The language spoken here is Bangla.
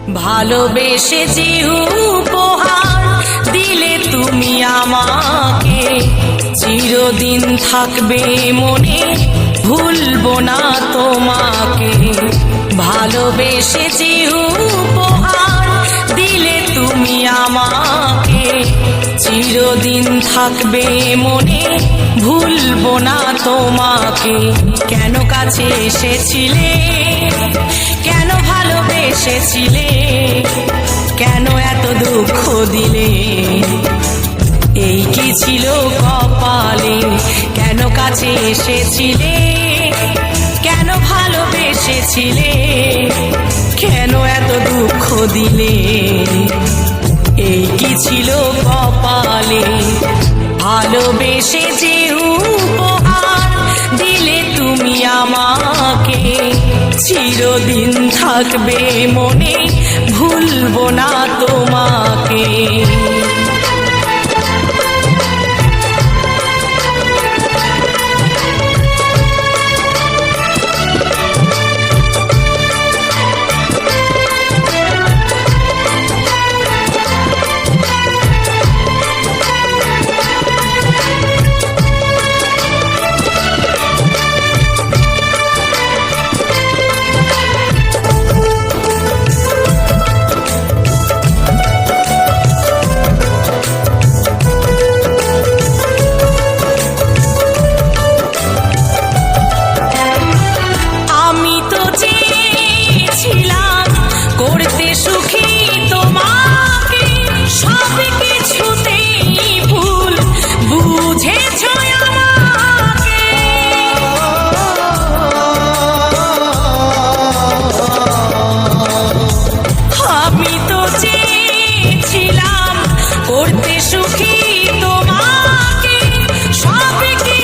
ভালোবেসে যে উপহার দিলে তুমি আমাকে, চিরদিন থাকবে মনে, ভুলবো না তোমাকে। ভালোবেসে যে উপহার দিলে তুমি আমাকে, চিরদিন থাকবে মনে, ভুলবো না তোমাকে। কেন কাছে এসেছিলে, কেন ভালোবেসেছিলে, কেন এত দুঃখ দিলে, এই কি ছিল কপালে। কেন কাছে এসেছিলে, কেন ভালোবেসেছিলে, কেন এত দুঃখ দিলে, এই কি ছিল কপালে। ভালোবেসে যে উপহার দিলে তুমি আমাকে, চিরদিন থাকবে মনে, ভুলবো না তো